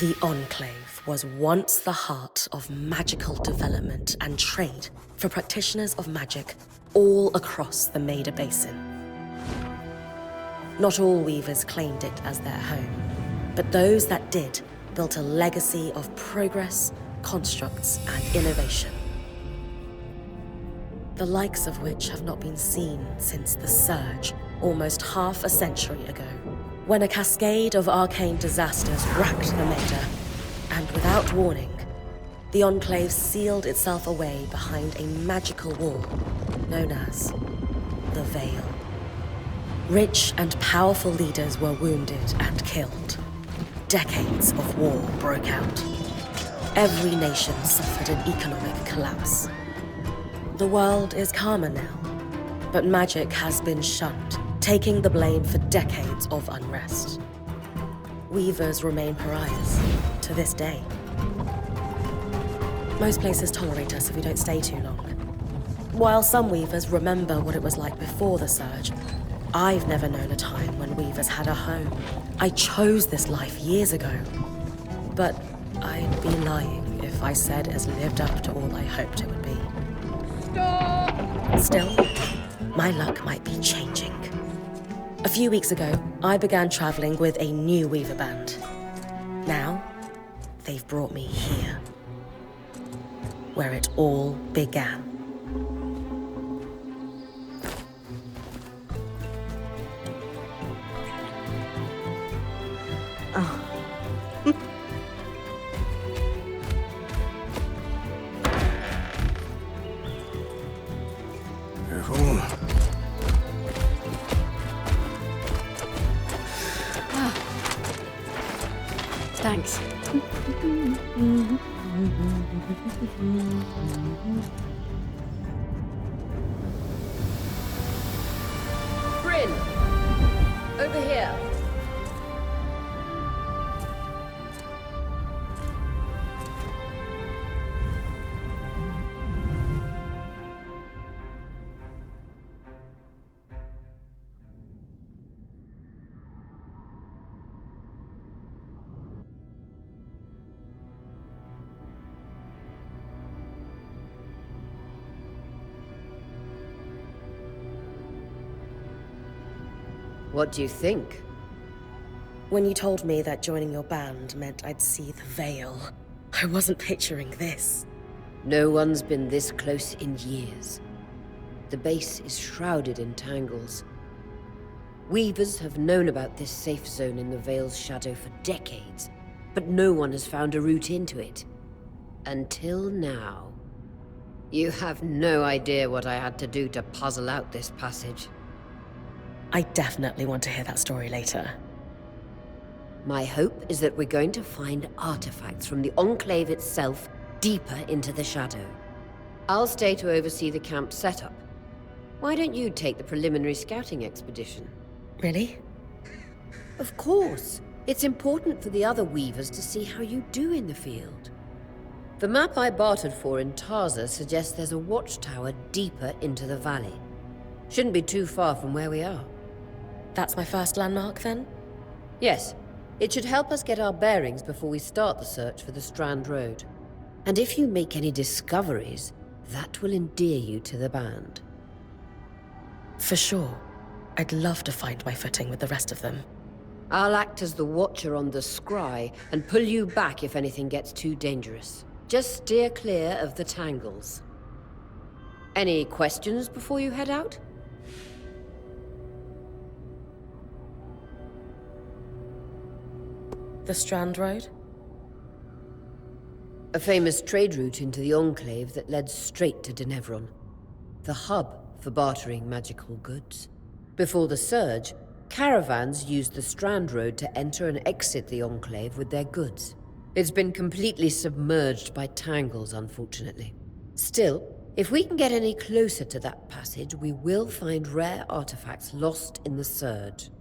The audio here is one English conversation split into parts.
The Enclave was once the heart of magical development and trade for practitioners of magic all across the Maida Basin. Not all weavers claimed it as their home, but those that did built a legacy of progress, constructs, and innovation. The likes of which have not been seen since the Surge, almost half a century ago, when a cascade of arcane disasters racked the Maida, and without warning, the Enclave sealed itself away behind a magical wall known as the Veil. Rich and powerful leaders were wounded and killed. Decades of war broke out. Every nation suffered an economic collapse. The world is calmer now, but magic has been shunned, taking the blame for decades of unrest. Weavers remain pariahs to this day. Most places tolerate us if we don't stay too long. While some weavers remember what it was like before the Surge, I've never known a time when weavers had a home. I chose this life years ago. But I'd be lying if I said it has lived up to all I hoped it would be. Stop! Still, my luck might be changing. A few weeks ago, I began traveling with a new weaver band. Now, they've brought me here, where it all began. Oh. Careful. Ah. Thanks. Brynn! Over here! What do you think? When you told me that joining your band meant I'd see the Veil, I wasn't picturing this. No one's been this close in years. The base is shrouded in tangles. Weavers have known about this safe zone in the Veil's shadow for decades, but no one has found a route into it. Until now. You have no idea what I had to do to puzzle out this passage. I definitely want to hear that story later. My hope is that we're going to find artifacts from the Enclave itself deeper into the shadow. I'll stay to oversee the camp setup. Why don't you take the preliminary scouting expedition? Really? Of course. It's important for the other weavers to see how you do in the field. The map I bartered for in Tarza suggests there's a watchtower deeper into the valley. Shouldn't be too far from where we are. That's my first landmark, then? Yes. It should help us get our bearings before we start the search for the Strand Road. And if you make any discoveries, that will endear you to the band. For sure. I'd love to find my footing with the rest of them. I'll act as the watcher on the scry and pull you back if anything gets too dangerous. Just steer clear of the tangles. Any questions before you head out? The Strand Road? A famous trade route into the Enclave that led straight to Denevron. The hub for bartering magical goods. Before the Surge, caravans used the Strand Road to enter and exit the Enclave with their goods. It's been completely submerged by tangles, unfortunately. Still, if we can get any closer to that passage, we will find rare artifacts lost in the Surge.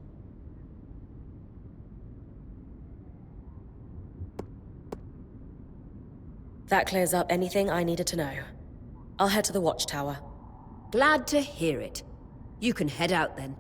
That clears up anything I needed to know. I'll head to the watchtower. Glad to hear it. You can head out then.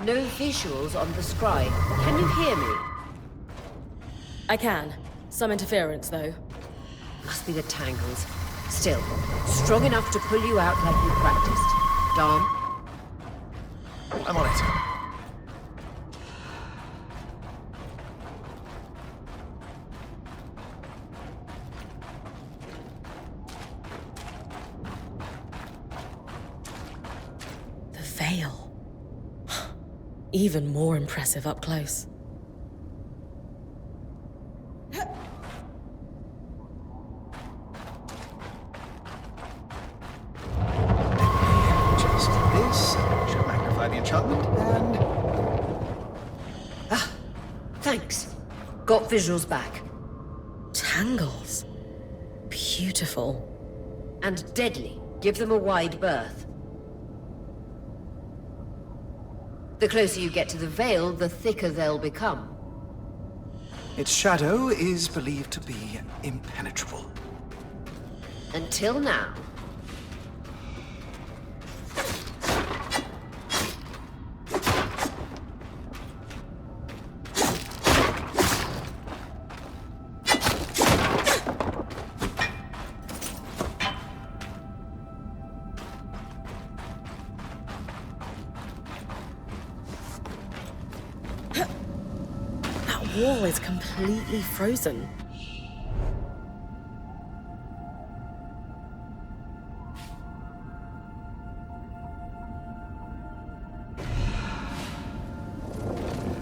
No visuals on the scribe. Can you hear me? I can. Some interference, though. Must be the tangles. Still, strong enough to pull you out like you practiced. Dom? I'm on it. The veil. Even more impressive up close. Just this should magnify the enchantment, and Thanks. Got visuals back. Tangles. Beautiful. And deadly. Give them a wide berth. The closer you get to the veil, the thicker they'll become. its shadow is believed to be impenetrable. Until now. That wall is completely frozen.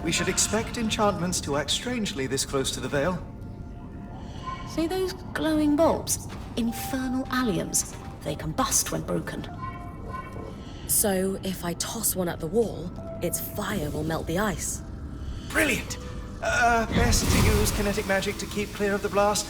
We should expect enchantments to act strangely this close to the veil. See those glowing bulbs? Infernal alliums. They combust when broken. So, if I toss one at the wall, its fire will melt the ice. Brilliant! Best to use kinetic magic to keep clear of the blast.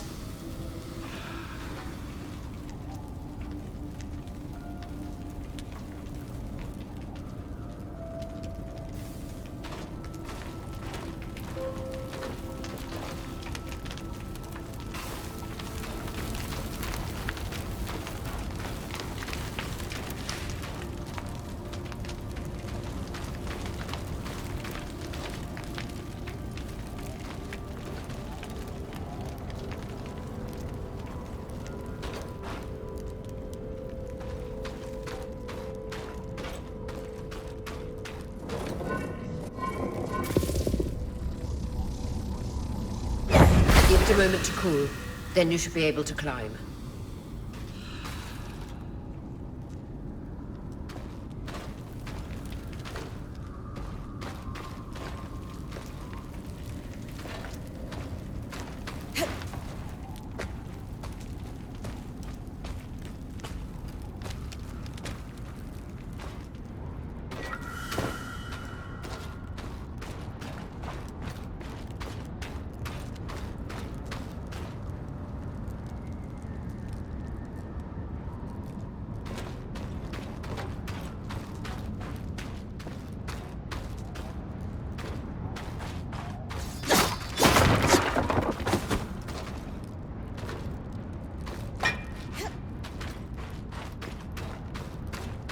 Give it a moment to cool. Then you should be able to climb.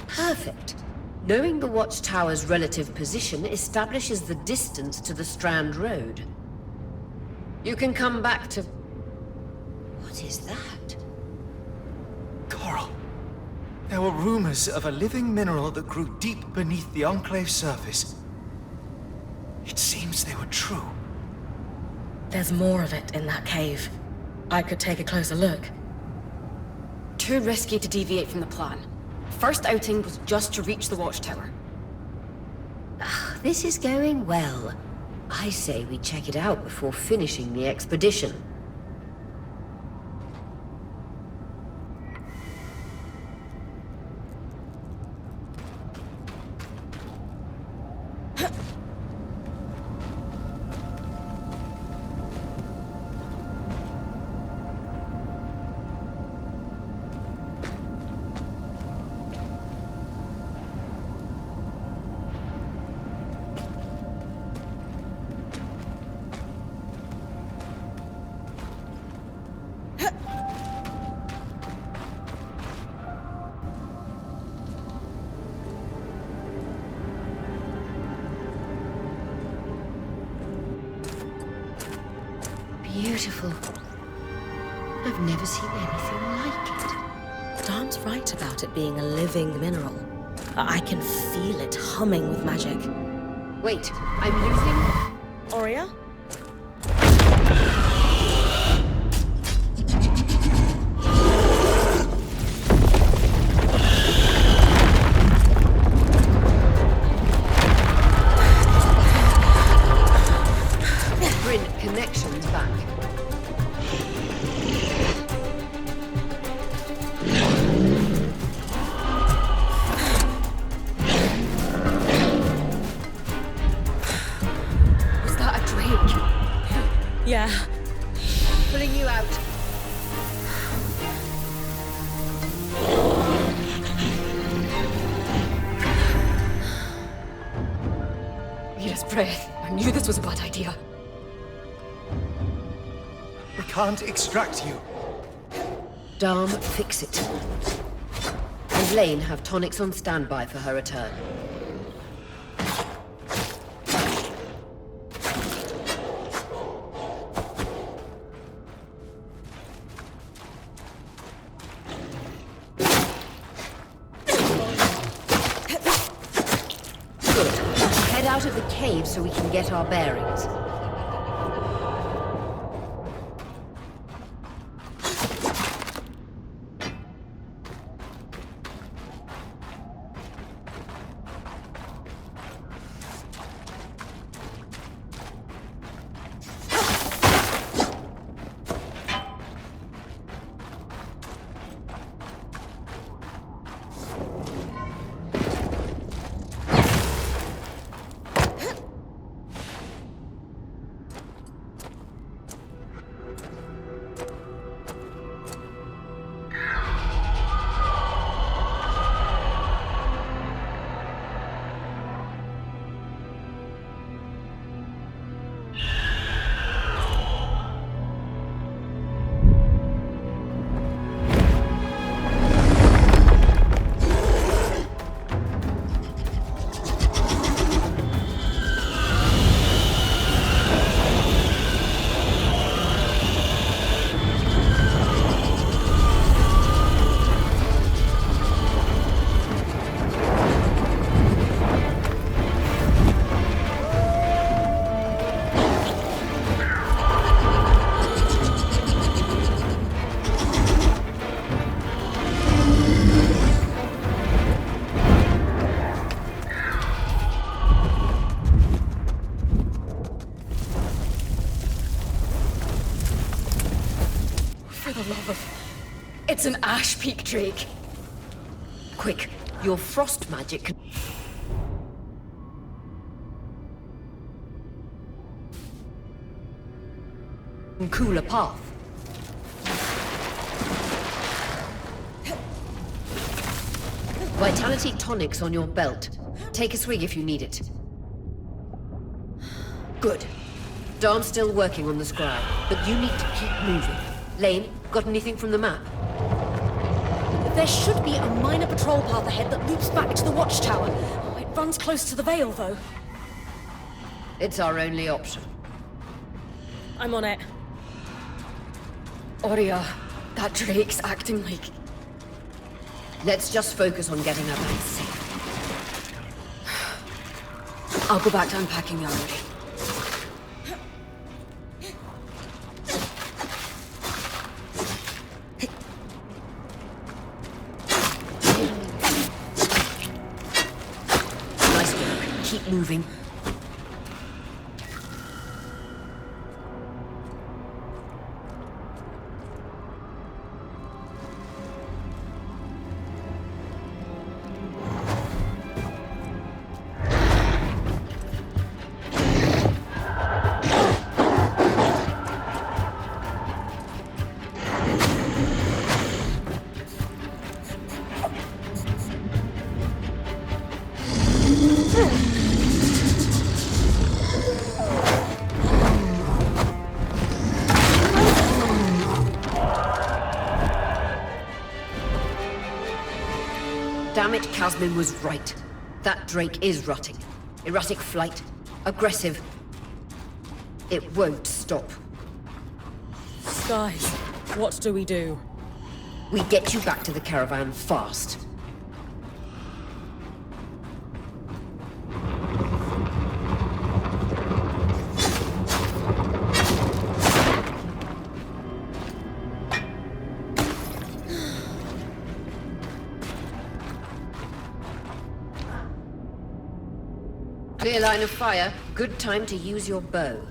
Perfect. Knowing the watchtower's relative position establishes the distance to the Strand Road. You can come back to... What is that? Coral. There were rumors of a living mineral that grew deep beneath the Enclave surface. It seems they were true. There's more of it in that cave. I could take a closer look. Too risky to deviate from the plan. First outing was just to reach the watchtower. This is going well. I say we check it out before finishing the expedition. Beautiful. I've never seen anything like it. Darn's right about it being a living mineral. I can feel it humming with magic. Wait, I'm losing... Aurea? Brynn, connections back. Was that a drake? Yeah. Pulling you out. Yes, Brynn. I knew this was a bad idea. We can't extract you. Darm, fix it. And Lane have tonics on standby for her return. Good. Head out of the cave so we can get our bearings. It's an Ash Peak Drake. Quick, your frost magic can cool a path. Vitality tonics on your belt. Take a swig if you need it. Good. Darm's still working on the scribe, but you need to keep moving. Lane, got anything from the map? There should be a minor patrol path ahead that loops back to the watchtower. It runs close to the Vale, though. It's our only option. I'm on it. Aurea, that Drake's acting like... Let's just focus on getting her back safe. I'll go back to unpacking the armory. Nice work. Keep moving. Damn it, Casmin was right. That Drake is rutting. Erratic flight. Aggressive. It won't stop. Guys, what do we do? We get you back to the caravan fast. Clear line of fire. Good time to use your bow.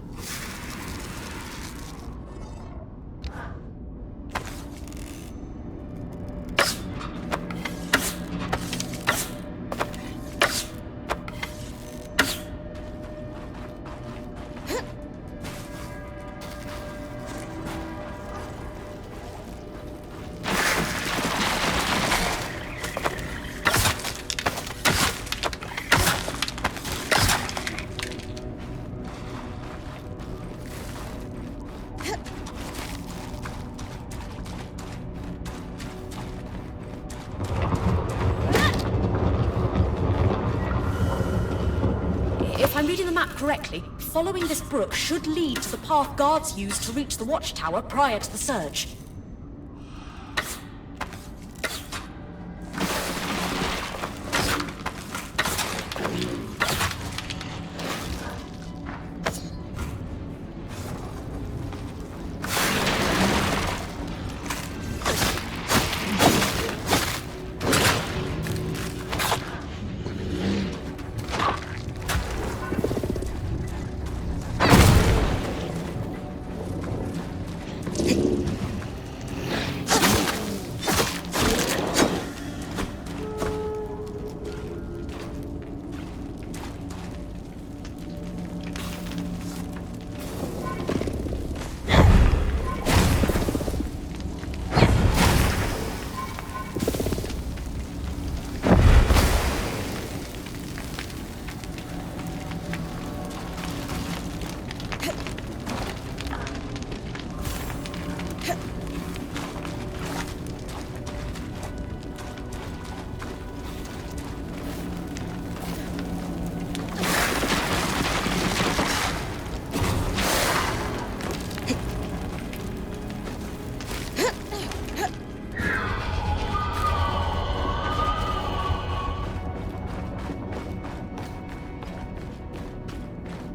If I'm reading the map correctly, following this brook should lead to the path guards used to reach the watchtower prior to the surge.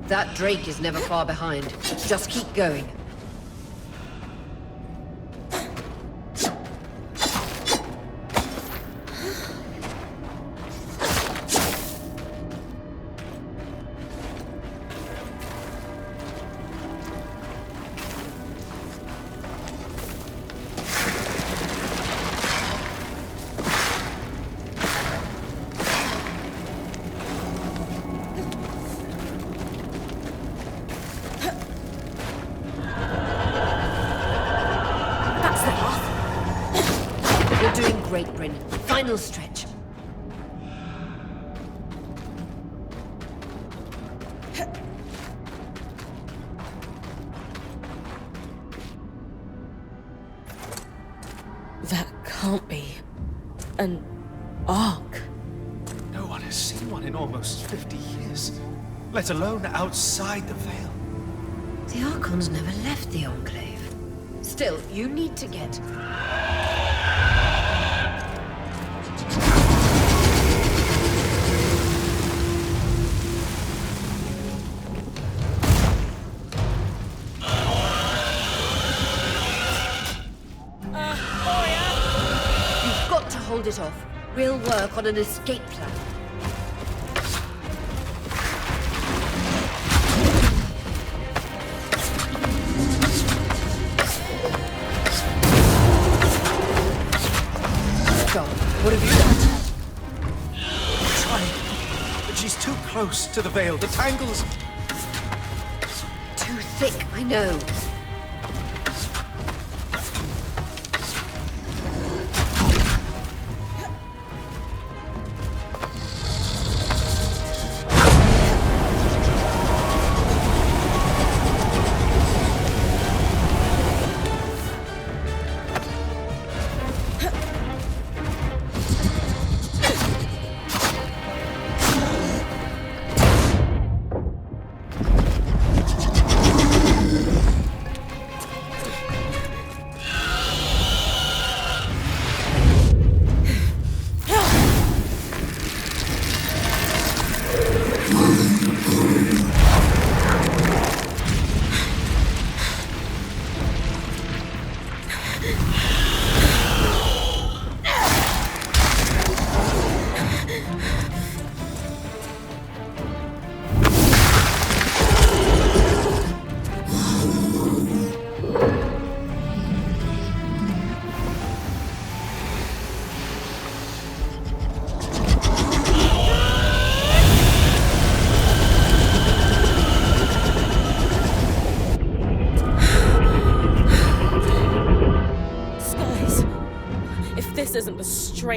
That Drake is never far behind. Just keep going. You're doing great, Brynn. Final stretch. That can't be an ark. No one has seen one in almost 50 years, let alone outside the Veil. The Archons never left the Enclave. Still, you need to get... You've got to hold it off. We'll work on an escape plan. What have you done? I'm trying, but she's too close to the Veil. The tangles... Too thick, I know.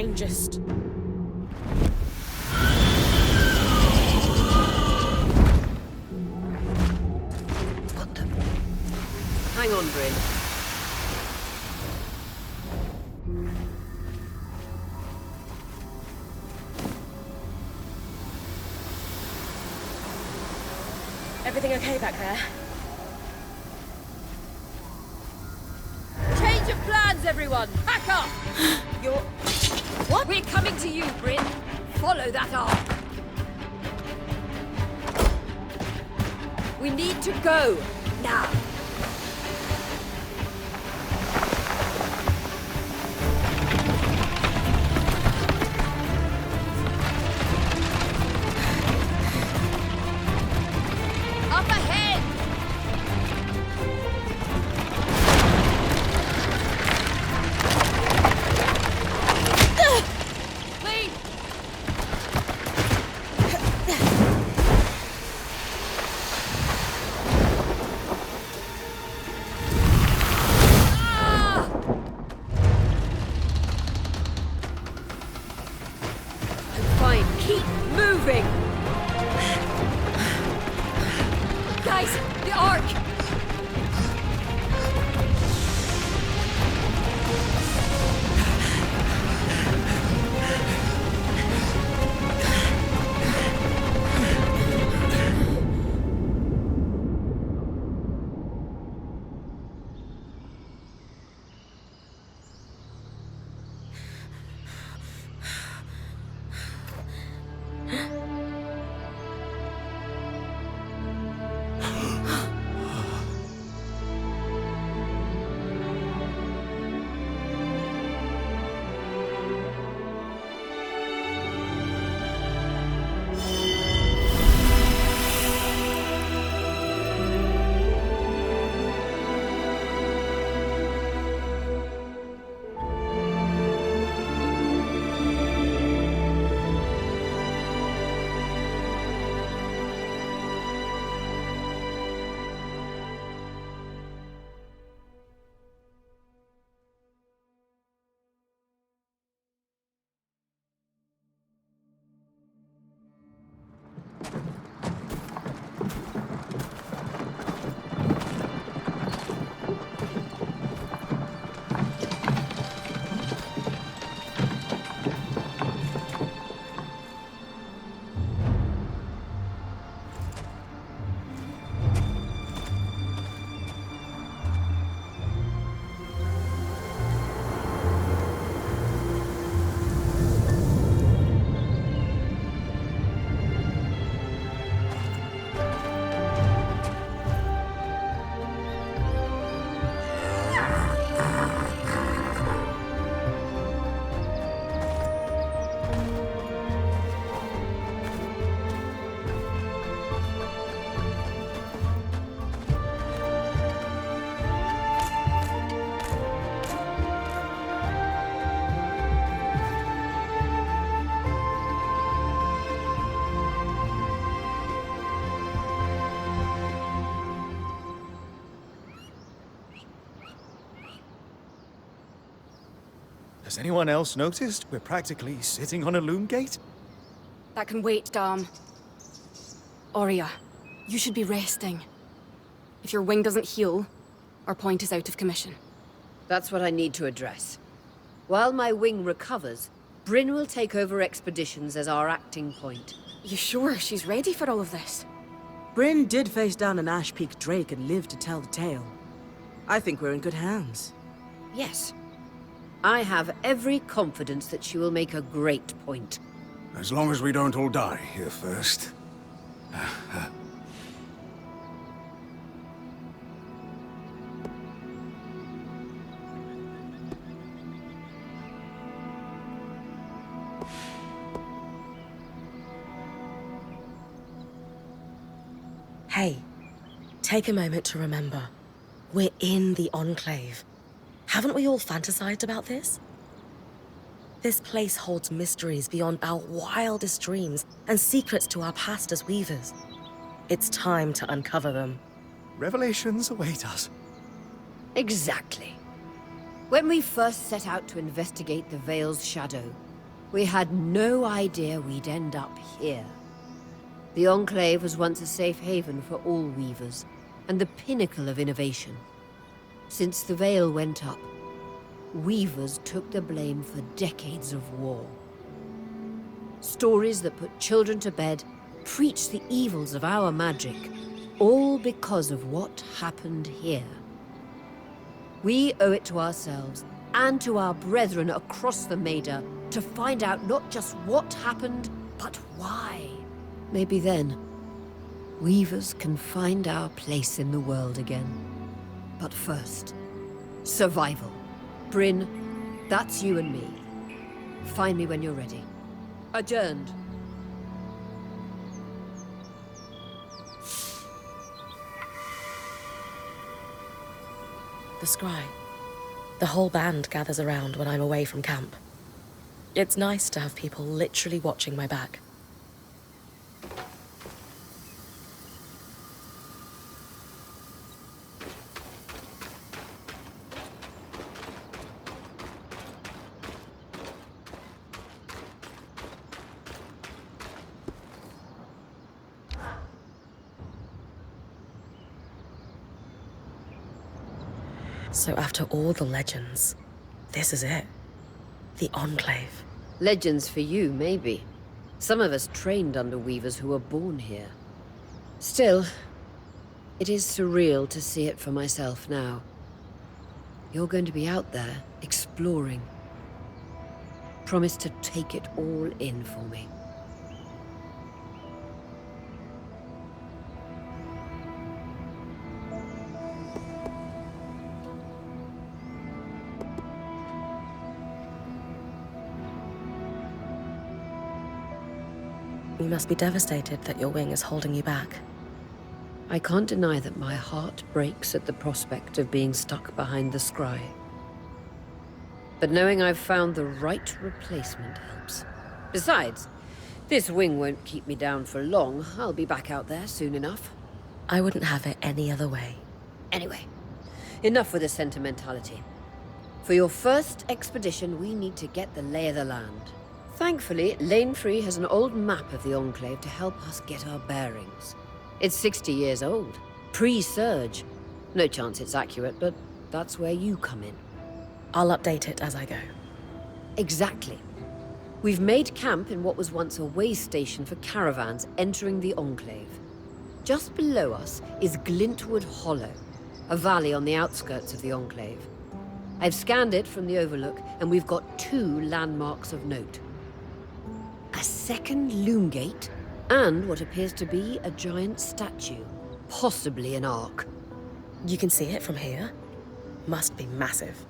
strangest. What the? Hang on, Brynn. Everything okay back there? Change of plans, everyone! Back up! You're... What? We're coming to you, Brynn. Follow that arc. We need to go. Now. Up ahead! Leave! I'm fine. Keep moving! Guys, the arc! Has anyone else noticed we're practically sitting on a loom gate? That can wait, Dom. Aurea, you should be resting. If your wing doesn't heal, our point is out of commission. That's what I need to address. While my wing recovers, Brynn will take over expeditions as our acting point. You sure she's ready for all of this? Brynn did face down an Ash Peak Drake and lived to tell the tale. I think we're in good hands. Yes. I have every confidence that she will make a great point. As long as we don't all die here first. Hey, take a moment to remember. We're in the Enclave. Haven't we all fantasized about this? This place holds mysteries beyond our wildest dreams and secrets to our past as weavers. It's time to uncover them. Revelations await us. Exactly. When we first set out to investigate the Veil's shadow, We had no idea we'd end up here. The Enclave was once a safe haven for all weavers, and the pinnacle of innovation. Since the Veil went up, weavers took the blame for decades of war. Stories that put children to bed, preached the evils of our magic, all because of what happened here. We owe it to ourselves and to our brethren across the Maida to find out not just what happened, but why. Maybe then, weavers can find our place in the world again. But first, survival. Brynn, that's you and me. Find me when you're ready. Adjourned. The scry. The whole band gathers around when I'm away from camp. It's nice to have people literally watching my back. So after all the legends, this is it. The Enclave. Legends for you, maybe. Some of us trained under weavers who were born here. Still, it is surreal to see it for myself now. You're going to be out there, exploring. Promise to take it all in for me. You must be devastated that your wing is holding you back. I can't deny that my heart breaks at the prospect of being stuck behind the scry. But knowing I've found the right replacement helps. Besides, this wing won't keep me down for long. I'll be back out there soon enough. I wouldn't have it any other way. Anyway, enough with the sentimentality. For your first expedition, we need to get the lay of the land. Thankfully, Lane Free has an old map of the Enclave to help us get our bearings. It's 60 years old, pre-Surge. No chance it's accurate, but that's where you come in. I'll update it as I go. Exactly. We've made camp in what was once a way station for caravans entering the Enclave. Just below us is Glintwood Hollow, a valley on the outskirts of the Enclave. I've scanned it from the Overlook, and we've got 2 landmarks of note. A second loom gate, and what appears to be a giant statue, possibly an ark. You can see it from here? Must be massive.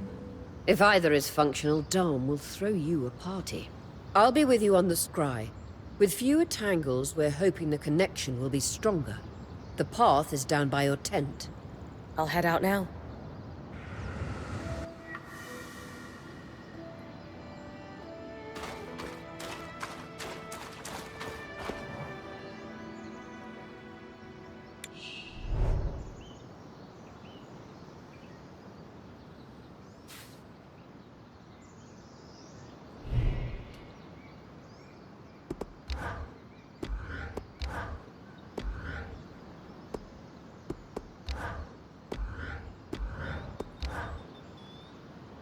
If either is functional, Dom will throw you a party. I'll be with you on the scry. With fewer tangles, we're hoping the connection will be stronger. The path is down by your tent. I'll head out now.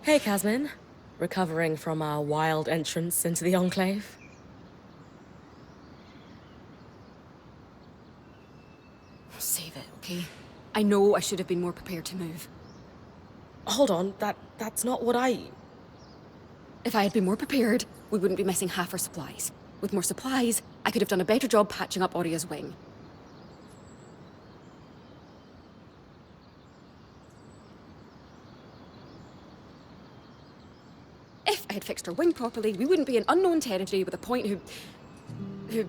Hey, Casmin. Recovering from our wild entrance into the Enclave? Save it, okay? I know I should have been more prepared to move. Hold on, that's not what I... If I had been more prepared, we wouldn't be missing half our supplies. With more supplies, I could have done a better job patching up Oria's wing. If I had fixed her wing properly, we wouldn't be in unknown territory with a point who...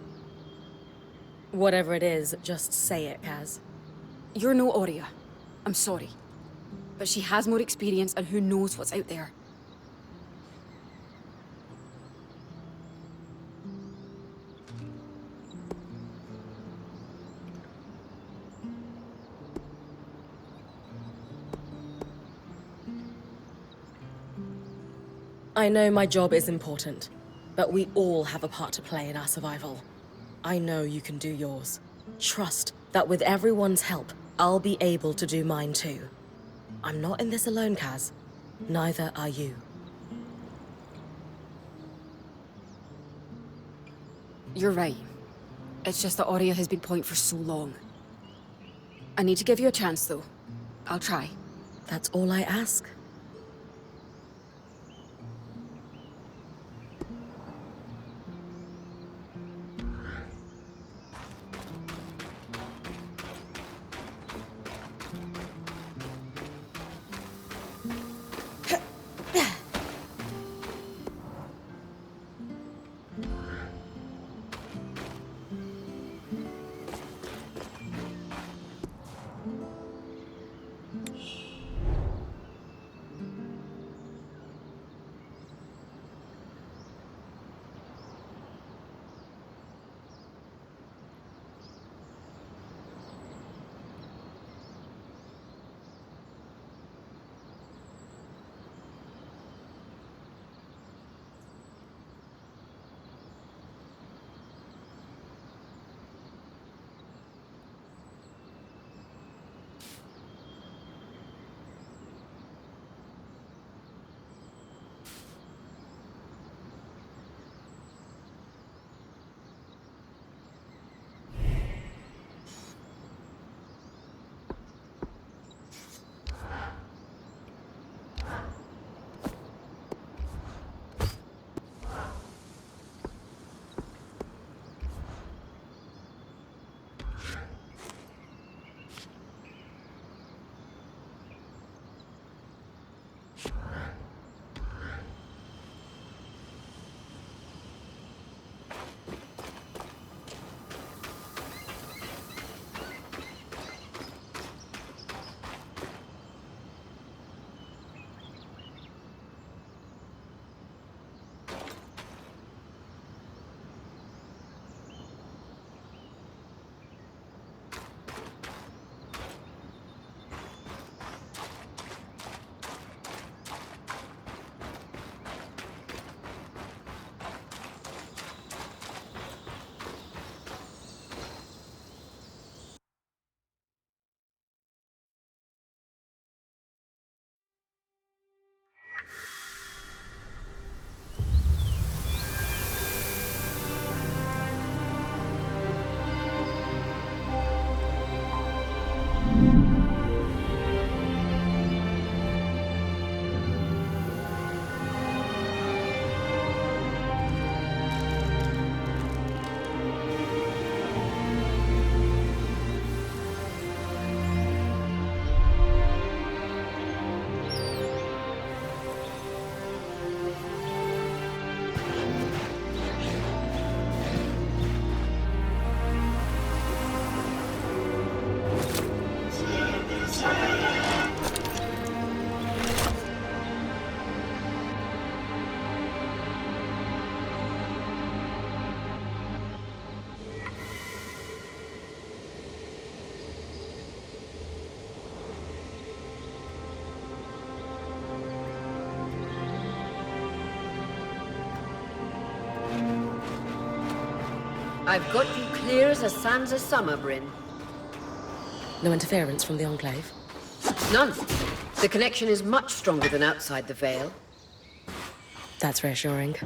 Whatever it is, just say it, Kaz. You're no Oria. I'm sorry. But she has more experience, and who knows what's out there. I know my job is important, but we all have a part to play in our survival. I know you can do yours. Trust that with everyone's help, I'll be able to do mine too. I'm not in this alone, Kaz. Neither are you. You're right. It's just that Aurea has been point for so long. I need to give you a chance, though. I'll try. That's all I ask. I've got you clear as a sands of summer, Brynn. No interference from the Enclave? None. The connection is much stronger than outside the Veil. That's reassuring.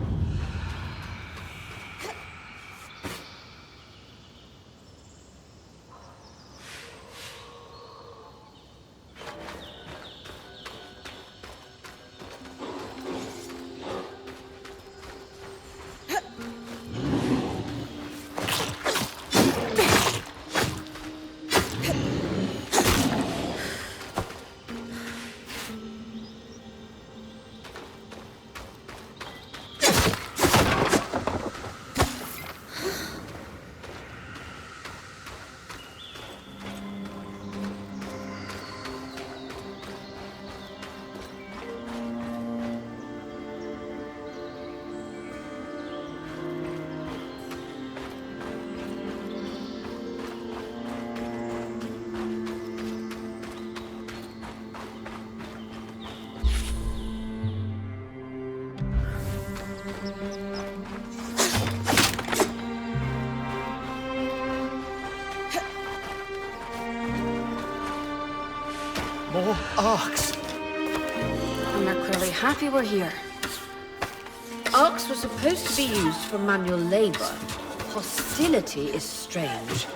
more arcs. And they're clearly happy we're here. Arcs were supposed to be used for manual labor. Hostility is strange.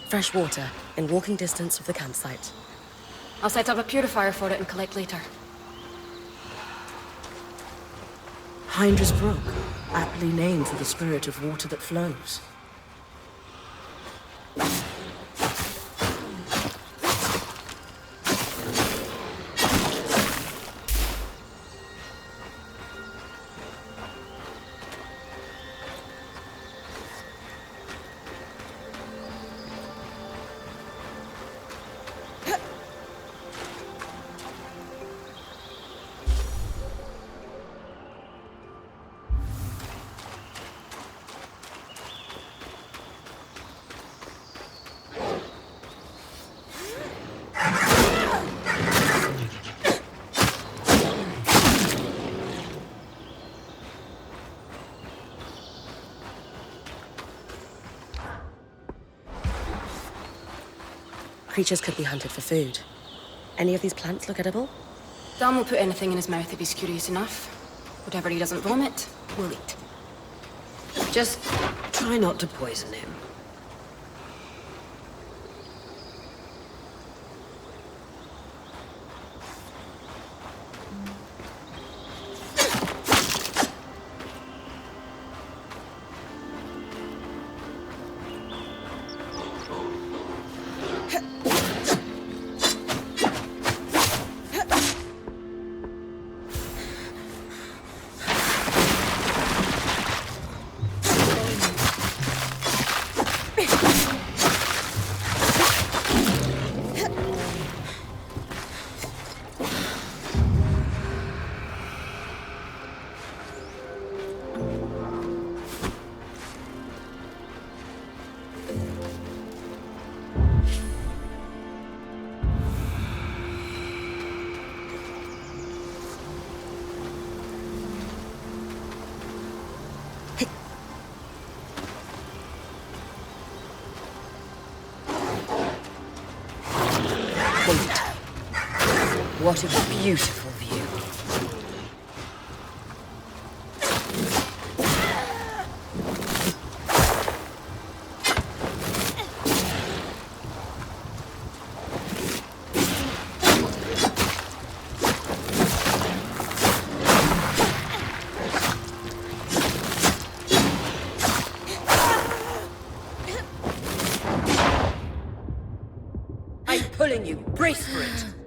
Fresh water, in walking distance of the campsite. I'll set up a purifier for it and collect later. Hindrus Brook, aptly named for the spirit of water that flows. Creatures could be hunted for food. Any of these plants look edible? Dan will put anything in his mouth if he's curious enough. Whatever he doesn't vomit, we'll eat. Just try not to poison him. What a beautiful view. I'm pulling you. Brace for it.